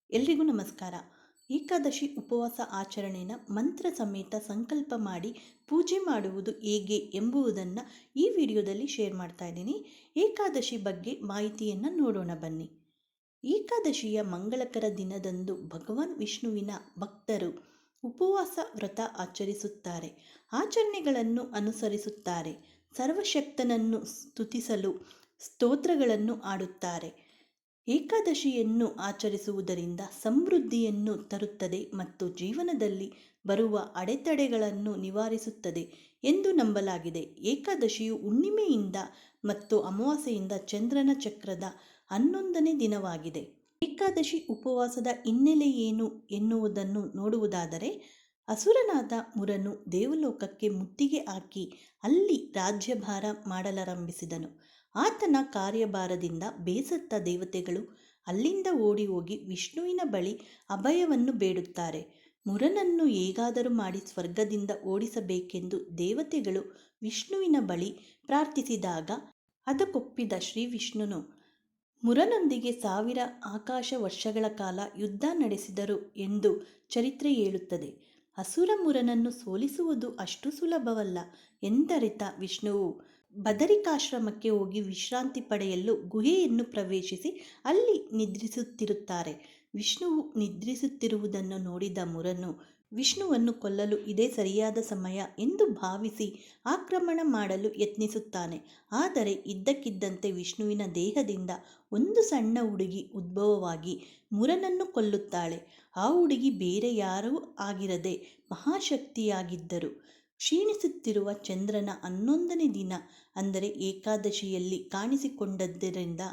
ಎಲ್ರಿಗೂ ನಮಸ್ಕಾರ. ಏಕಾದಶಿ ಉಪವಾಸ ಆಚರಣೆನ ಮಂತ್ರ ಸಮೇತ ಸಂಕಲ್ಪ ಮಾಡಿ ಪೂಜೆ ಮಾಡುವುದು ಹೇಗೆ ಎಂಬುದನ್ನು ಈ ವಿಡಿಯೋದಲ್ಲಿ ಶೇರ್ ಮಾಡ್ತಾ ಇದ್ದೀನಿ. ಏಕಾದಶಿ ಬಗ್ಗೆ ಮಾಹಿತಿಯನ್ನು ನೋಡೋಣ ಬನ್ನಿ. ಏಕಾದಶಿಯ ಮಂಗಳಕರ ದಿನದಂದು ಭಗವಾನ್ ವಿಷ್ಣುವಿನ ಭಕ್ತರು ಉಪವಾಸ ವ್ರತ ಆಚರಿಸುತ್ತಾರೆ. ಆಚರಣೆಗಳನ್ನು ಅನುಸರಿಸುತ್ತಾರೆ. ಸರ್ವಶಕ್ತನನ್ನು ಸ್ತುತಿಸಲು ಸ್ತೋತ್ರಗಳನ್ನು ಆಡುತ್ತಾರೆ. ಏಕಾದಶಿಯನ್ನು ಆಚರಿಸುವುದರಿಂದ ಸಮೃದ್ಧಿಯನ್ನು ತರುತ್ತದೆ ಮತ್ತು ಜೀವನದಲ್ಲಿ ಬರುವ ಅಡೆತಡೆಗಳನ್ನು ನಿವಾರಿಸುತ್ತದೆ ಎಂದು ನಂಬಲಾಗಿದೆ. ಏಕಾದಶಿಯು ಹುಣ್ಣಿಮೆಯಿಂದ ಮತ್ತು ಅಮಾವಾಸ್ಯೆಯಿಂದ ಚಂದ್ರನ ಚಕ್ರದ 11ನೇ ದಿನವಾಗಿದೆ. ಏಕಾದಶಿ ಉಪವಾಸದ ಹಿನ್ನೆಲೆ ಏನು ಎನ್ನುವುದನ್ನು ನೋಡುವುದಾದರೆ, ಅಸುರನಾದ ಮುರನು ದೇವಲೋಕಕ್ಕೆ ಮುತ್ತಿಗೆ ಹಾಕಿ ಅಲ್ಲಿ ರಾಜ್ಯಭಾರ ಮಾಡಲಾರಂಭಿಸಿದನು. ಆತನ ಕಾರ್ಯಭಾರದಿಂದ ಬೇಸತ್ತ ದೇವತೆಗಳು ಅಲ್ಲಿಂದ ಓಡಿ ಹೋಗಿ ವಿಷ್ಣುವಿನ ಬಳಿ ಅಭಯವನ್ನು ಬೇಡುತ್ತಾರೆ. ಮುರನನ್ನು ಹೇಗಾದರೂ ಮಾಡಿ ಸ್ವರ್ಗದಿಂದ ಓಡಿಸಬೇಕೆಂದು ದೇವತೆಗಳು ವಿಷ್ಣುವಿನ ಬಳಿ ಪ್ರಾರ್ಥಿಸಿದಾಗ ಅದಕ್ಕೊಪ್ಪಿದ ಶ್ರೀ ವಿಷ್ಣುನು ಮುರನೊಂದಿಗೆ 1000 ಆಕಾಶ ವರ್ಷಗಳ ಕಾಲ ಯುದ್ಧ ನಡೆಸಿದರು ಎಂದು ಚರಿತ್ರೆ ಹೇಳುತ್ತದೆ. ಅಸುರ ಮುರನನ್ನು ಸೋಲಿಸುವುದು ಅಷ್ಟು ಸುಲಭವಲ್ಲ ಎಂದರಿತ ವಿಷ್ಣುವು ಬದರಿಕಾಶ್ರಮಕ್ಕೆ ಹೋಗಿ ವಿಶ್ರಾಂತಿ ಪಡೆಯಲು ಗುಹೆಯನ್ನು ಪ್ರವೇಶಿಸಿ ಅಲ್ಲಿ ನಿದ್ರಿಸುತ್ತಿರುತ್ತಾರೆ. ವಿಷ್ಣುವು ನಿದ್ರಿಸುತ್ತಿರುವುದನ್ನು ನೋಡಿದ ಮುರನು ವಿಷ್ಣುವನ್ನು ಕೊಲ್ಲಲು ಇದೇ ಸರಿಯಾದ ಸಮಯ ಎಂದು ಭಾವಿಸಿ ಆಕ್ರಮಣ ಮಾಡಲು ಯತ್ನಿಸುತ್ತಾನೆ. ಆದರೆ ಇದ್ದಕ್ಕಿದ್ದಂತೆ ವಿಷ್ಣುವಿನ ದೇಹದಿಂದ ಒಂದು ಸಣ್ಣ ಹುಡುಗಿ ಉದ್ಭವವಾಗಿ ಮುರನನ್ನು ಕೊಲ್ಲುತ್ತಾಳೆ. ಆ ಹುಡುಗಿ ಬೇರೆ ಯಾರೂ ಆಗಿರದೆ ಮಹಾಶಕ್ತಿಯಾಗಿದ್ದರು. ಕ್ಷೀಣಿಸುತ್ತಿರುವ ಚಂದ್ರನ 11ನೇ ದಿನ ಅಂದರೆ ಏಕಾದಶಿಯಲ್ಲಿ ಕಾಣಿಸಿಕೊಂಡದ್ದರಿಂದ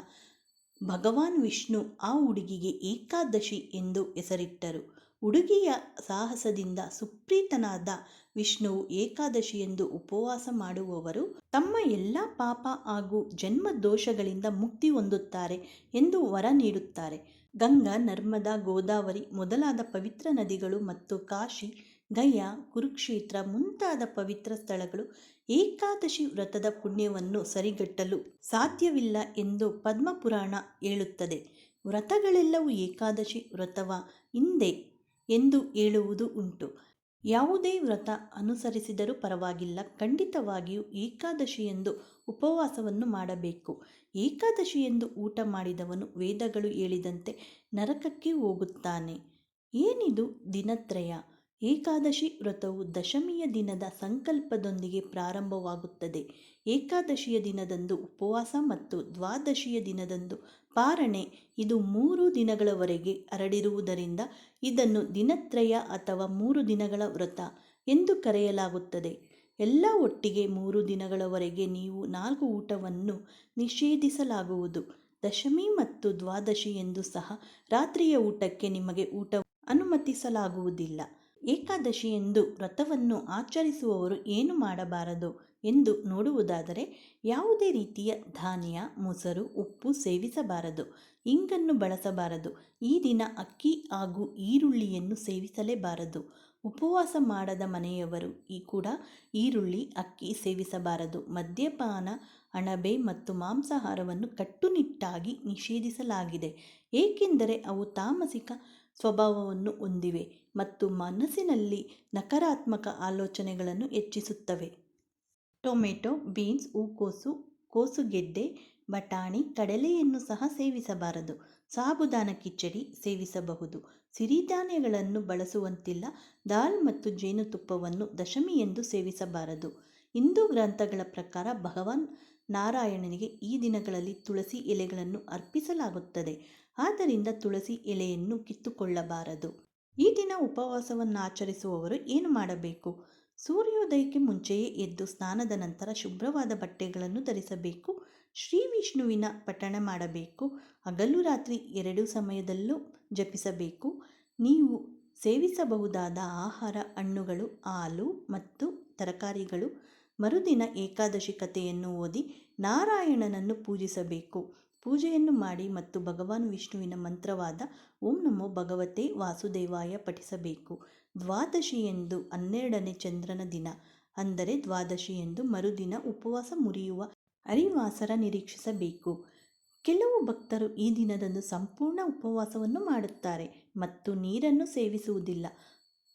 ಭಗವಾನ್ ವಿಷ್ಣು ಆ ಹುಡುಗಿಗೆ ಏಕಾದಶಿ ಎಂದು ಹೆಸರಿಟ್ಟರು. ಹುಡುಗಿಯ ಸಾಹಸದಿಂದ ಸುಪ್ರೀತನಾದ ವಿಷ್ಣುವು ಏಕಾದಶಿಯೆಂದು ಉಪವಾಸ ಮಾಡುವವರು ತಮ್ಮ ಎಲ್ಲ ಪಾಪ ಹಾಗೂ ಜನ್ಮ ದೋಷಗಳಿಂದ ಮುಕ್ತಿ ಹೊಂದುತ್ತಾರೆ ಎಂದು ವರ ನೀಡುತ್ತಾರೆ. ಗಂಗಾ, ನರ್ಮದಾ, ಗೋದಾವರಿ ಮೊದಲಾದ ಪವಿತ್ರ ನದಿಗಳು ಮತ್ತು ಕಾಶಿ, ಗಯಾ, ಕುರುಕ್ಷೇತ್ರ ಮುಂತಾದ ಪವಿತ್ರ ಸ್ಥಳಗಳು ಏಕಾದಶಿ ವ್ರತದ ಪುಣ್ಯವನ್ನು ಸರಿಗಟ್ಟಲು ಸಾಧ್ಯವಿಲ್ಲ ಎಂದು ಪದ್ಮಪುರಾಣ ಹೇಳುತ್ತದೆ. ವ್ರತಗಳೆಲ್ಲವೂ ಏಕಾದಶಿ ವ್ರತವ ಹಿಂದೆ ಎಂದು ಹೇಳುವುದು ಉಂಟು. ಯಾವುದೇ ವ್ರತ ಅನುಸರಿಸಿದರೂ ಪರವಾಗಿಲ್ಲ, ಖಂಡಿತವಾಗಿಯೂ ಏಕಾದಶಿಯೆಂದು ಉಪವಾಸವನ್ನು ಮಾಡಬೇಕು. ಏಕಾದಶಿಯೆಂದು ಊಟ ಮಾಡಿದವನು ವೇದಗಳು ಹೇಳಿದಂತೆ ನರಕಕ್ಕೆ ಹೋಗುತ್ತಾನೆ. ಏನಿದು ದಿನತ್ರಯ? ಏಕಾದಶಿ ವ್ರತವು ದಶಮಿಯ ದಿನದ ಸಂಕಲ್ಪದೊಂದಿಗೆ ಪ್ರಾರಂಭವಾಗುತ್ತದೆ. ಏಕಾದಶಿಯ ದಿನದಂದು ಉಪವಾಸ ಮತ್ತು ದ್ವಾದಶಿಯ ದಿನದಂದು ಪಾರಣೆ. ಇದು 3 ದಿನಗಳವರೆಗೆ ಹರಡಿರುವುದರಿಂದ ಇದನ್ನು ದಿನತ್ರಯ ಅಥವಾ 3 ದಿನಗಳ ವ್ರತ ಎಂದು ಕರೆಯಲಾಗುತ್ತದೆ. ಎಲ್ಲ ಒಟ್ಟಿಗೆ 3 ದಿನಗಳವರೆಗೆ ನೀವು 4 ಊಟವನ್ನು ನಿಷೇಧಿಸಲಾಗುವುದು. ದಶಮಿ ಮತ್ತು ದ್ವಾದಶಿ ಎಂದು ಸಹ ರಾತ್ರಿಯ ಊಟಕ್ಕೆ ನಿಮಗೆ ಊಟ ಅನುಮತಿಸಲಾಗುವುದಿಲ್ಲ. ಏಕಾದಶಿಯೆಂದು ವ್ರತವನ್ನು ಆಚರಿಸುವವರು ಏನು ಮಾಡಬಾರದು ಎಂದು ನೋಡುವುದಾದರೆ, ಯಾವುದೇ ರೀತಿಯ ಧಾನ್ಯ, ಮೊಸರು, ಉಪ್ಪು ಸೇವಿಸಬಾರದು. ಇಂಗನ್ನು ಬಳಸಬಾರದು. ಈ ದಿನ ಅಕ್ಕಿ ಹಾಗೂ ಈರುಳ್ಳಿಯನ್ನು ಸೇವಿಸಲೇಬಾರದು. ಉಪವಾಸ ಮಾಡದ ಮನೆಯವರು ಕೂಡ ಈರುಳ್ಳಿ, ಅಕ್ಕಿ ಸೇವಿಸಬಾರದು. ಮದ್ಯಪಾನ, ಅಣಬೆ ಮತ್ತು ಮಾಂಸಾಹಾರವನ್ನು ಕಟ್ಟುನಿಟ್ಟಾಗಿ ನಿಷೇಧಿಸಲಾಗಿದೆ, ಏಕೆಂದರೆ ಅವು ತಾಮಸಿಕ ಸ್ವಭಾವವನ್ನು ಹೊಂದಿವೆ ಮತ್ತು ಮನಸ್ಸಿನಲ್ಲಿ ನಕಾರಾತ್ಮಕ ಆಲೋಚನೆಗಳನ್ನು ಹೆಚ್ಚಿಸುತ್ತವೆ. ಟೊಮೆಟೊ, ಬೀನ್ಸ್, ಹೂಕೋಸು, ಕೋಸುಗೆಡ್ಡೆ, ಬಟಾಣಿ, ಕಡಲೆಯನ್ನು ಸಹ ಸೇವಿಸಬಾರದು. ಸಾಬುದಾನ ಕಿಚಡಿ ಸೇವಿಸಬಹುದು. ಸಿರಿಧಾನ್ಯಗಳನ್ನು ಬಳಸುವಂತಿಲ್ಲ. ದಾಲ್ ಮತ್ತು ಜೇನುತುಪ್ಪವನ್ನು ದಶಮಿಯೆಂದು ಸೇವಿಸಬಾರದು. ಹಿಂದೂ ಗ್ರಂಥಗಳ ಪ್ರಕಾರ ಭಗವಾನ್ ನಾರಾಯಣನಿಗೆ ಈ ದಿನಗಳಲ್ಲಿ ತುಳಸಿ ಎಲೆಗಳನ್ನು ಅರ್ಪಿಸಲಾಗುತ್ತದೆ. ಆದ್ದರಿಂದ ತುಳಸಿ ಎಲೆಯನ್ನು ಕಿತ್ತುಕೊಳ್ಳಬಾರದು. ಈ ದಿನ ಉಪವಾಸವನ್ನಾಚರಿಸುವವರು ಏನು ಮಾಡಬೇಕು? ಸೂರ್ಯೋದಯಕ್ಕೆ ಮುಂಚೆಯೇ ಎದ್ದು ಸ್ನಾನದ ನಂತರ ಶುಭ್ರವಾದ ಬಟ್ಟೆಗಳನ್ನು ಧರಿಸಬೇಕು. ಶ್ರೀ ವಿಷ್ಣುವಿನ ಪಠಣ ಮಾಡಬೇಕು. ಹಗಲು ರಾತ್ರಿ 2 ಸಮಯದಲ್ಲೂ ಜಪಿಸಬೇಕು. ನೀವು ಸೇವಿಸಬಹುದಾದ ಆಹಾರ ಹಣ್ಣುಗಳು, ಹಾಲು ಮತ್ತು ತರಕಾರಿಗಳು. ಮರುದಿನ ಏಕಾದಶಿ ಕಥೆಯನ್ನು ಓದಿ ನಾರಾಯಣನನ್ನು ಪೂಜಿಸಬೇಕು. ಪೂಜೆಯನ್ನು ಮಾಡಿ ಮತ್ತು ಭಗವಾನ್ ವಿಷ್ಣುವಿನ ಮಂತ್ರವಾದ ಓಂ ನಮೋ ಭಗವತೆ ವಾಸುದೇವಾಯ ಪಠಿಸಬೇಕು. ದ್ವಾದಶಿಯೆಂದು 12ನೇ ಚಂದ್ರನ ದಿನ ಅಂದರೆ ದ್ವಾದಶಿಯೆಂದು ಮರುದಿನ ಉಪವಾಸ ಮುರಿಯುವ ಹರಿವಾಸರ ನಿರೀಕ್ಷಿಸಬೇಕು. ಕೆಲವು ಭಕ್ತರು ಈ ದಿನದಂದು ಸಂಪೂರ್ಣ ಉಪವಾಸವನ್ನು ಮಾಡುತ್ತಾರೆ ಮತ್ತು ನೀರನ್ನು ಸೇವಿಸುವುದಿಲ್ಲ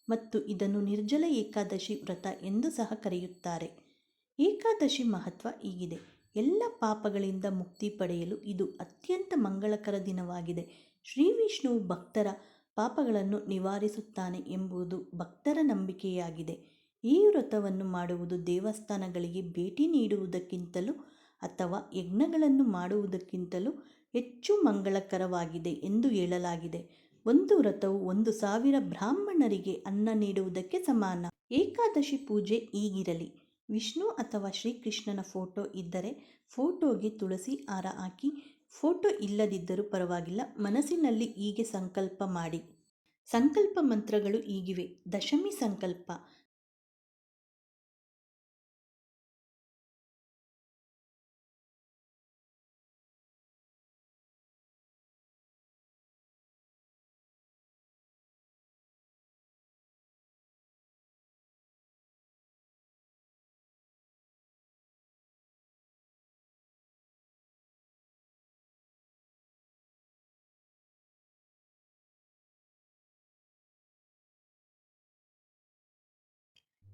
ಮತ್ತು ಇದನ್ನು ನಿರ್ಜಲ ಏಕಾದಶಿ ವ್ರತ ಎಂದು ಸಹ ಕರೆಯುತ್ತಾರೆ. ಏಕಾದಶಿ ಮಹತ್ವ ಹೀಗಿದೆ. ಎಲ್ಲ ಪಾಪಗಳಿಂದ ಮುಕ್ತಿ ಪಡೆಯಲು ಇದು ಅತ್ಯಂತ ಮಂಗಳಕರ ದಿನವಾಗಿದೆ. ಶ್ರೀ ವಿಷ್ಣುವು ಭಕ್ತರ ಪಾಪಗಳನ್ನು ನಿವಾರಿಸುತ್ತಾನೆ ಎಂಬುದು ಭಕ್ತರ ನಂಬಿಕೆಯಾಗಿದೆ. ಈ ವ್ರತವನ್ನು ಮಾಡುವುದು ದೇವಸ್ಥಾನಗಳಿಗೆ ಭೇಟಿ ನೀಡುವುದಕ್ಕಿಂತಲೂ ಅಥವಾ ಯಜ್ಞಗಳನ್ನು ಮಾಡುವುದಕ್ಕಿಂತಲೂ ಹೆಚ್ಚು ಮಂಗಳಕರವಾಗಿದೆ ಎಂದು ಹೇಳಲಾಗಿದೆ. ಒಂದು ವ್ರತವು 1,000 ಬ್ರಾಹ್ಮಣರಿಗೆ ಅನ್ನ ನೀಡುವುದಕ್ಕೆ ಸಮಾನ. ಏಕಾದಶಿ ಪೂಜೆ ಹೀಗಿರಲಿ. ವಿಷ್ಣು ಅಥವಾ ಶ್ರೀಕೃಷ್ಣನ ಫೋಟೋ ಇದ್ದರೆ ಫೋಟೋಗೆ ತುಳಸಿ ಹಾರ ಹಾಕಿ, ಫೋಟೋ ಇಲ್ಲದಿದ್ದರೂ ಪರವಾಗಿಲ್ಲ, ಮನಸ್ಸಿನಲ್ಲಿ ಹೀಗೆ ಸಂಕಲ್ಪ ಮಾಡಿ. ಸಂಕಲ್ಪ ಮಂತ್ರಗಳು ಹೀಗಿವೆ. ದಶಮಿ ಸಂಕಲ್ಪ.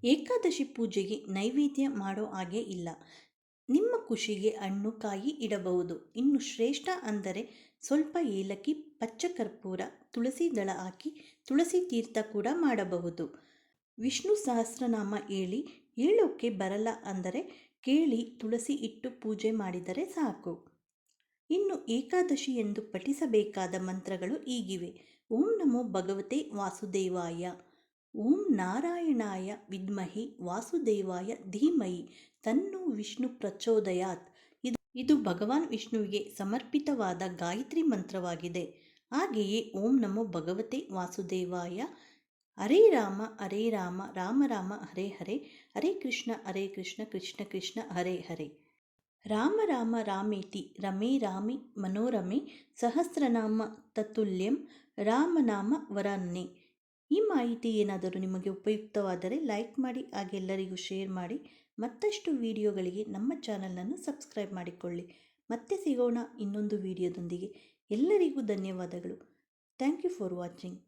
ಏಕಾದಶಿ ಪೂಜೆಗೆ ನೈವೇದ್ಯ ಮಾಡೋ ಹಾಗೆ ಇಲ್ಲ. ನಿಮ್ಮ ಖುಷಿಗೆ ಹಣ್ಣು ಕಾಯಿ ಇಡಬಹುದು. ಇನ್ನು ಶ್ರೇಷ್ಠ ಅಂದರೆ ಸ್ವಲ್ಪ ಏಲಕ್ಕಿ, ಪಚ್ಚ ಕರ್ಪೂರ, ತುಳಸಿ ದಳ ಹಾಕಿ ತುಳಸಿ ತೀರ್ಥ ಕೂಡ ಮಾಡಬಹುದು. ವಿಷ್ಣು ಸಹಸ್ರನಾಮ ಹೇಳೋಕ್ಕೆ ಬರಲ್ಲ ಅಂದರೆ ಕೇಳಿ ತುಳಸಿ ಇಟ್ಟು ಪೂಜೆ ಮಾಡಿದರೆ ಸಾಕು. ಇನ್ನು ಏಕಾದಶಿ ಎಂದು ಪಠಿಸಬೇಕಾದ ಮಂತ್ರಗಳು ಹೀಗಿವೆ. ಓಂ ನಮೋ ಭಗವತೆ ವಾಸುದೇವಾಯ, ಓಂ ನಾರಾಯಣಾಯ ವಿದ್ಮಹಿ ವಾಸುದೇವಾಯ ಧೀಮಹಿ ತನ್ನೋ ವಿಷ್ಣು ಪ್ರಚೋದಯಾತ್. ಇದು ಭಗವಾನ್ ವಿಷ್ಣುವಿಗೆ ಸಮರ್ಪಿತವಾದ ಗಾಯತ್ರಿ ಮಂತ್ರವಾಗಿದೆ. ಹಾಗೆಯೇ ಓಂ ನಮೋ ಭಗವತೆ ವಾಸುದೇವಾಯ, ಹರೇ ರಾಮ ರಾಮ ರಾಮ ಹರೇ ಹರೇ, ಹರೇ ಕೃಷ್ಣ ಕೃಷ್ಣ ಕೃಷ್ಣ ಹರೇ ಹರೇ, ರಾಮ ರಾಮ ರಾಮೇತಿ ರಮೇ ರಾಮಿ ಮನೋರಮೆ, ಸಹಸ್ರನಾಮ ತತುಲ್ಯಂ ರಾಮನಾಮ ವರಾನ್ನೇ. ಈ ಮಾಹಿತಿ ಏನಾದರೂ ನಿಮಗೆ ಉಪಯುಕ್ತವಾದರೆ ಲೈಕ್ ಮಾಡಿ, ಹಾಗೆ ಎಲ್ಲರಿಗೂ ಶೇರ್ ಮಾಡಿ. ಮತ್ತಷ್ಟು ವಿಡಿಯೋಗಳಿಗೆ ನಮ್ಮ ಚಾನಲನ್ನು ಸಬ್ಸ್ಕ್ರೈಬ್ ಮಾಡಿಕೊಳ್ಳಿ. ಮತ್ತೆ ಸಿಗೋಣ ಇನ್ನೊಂದು ವಿಡಿಯೋದೊಂದಿಗೆ. ಎಲ್ಲರಿಗೂ ಧನ್ಯವಾದಗಳು. Thank you for watching.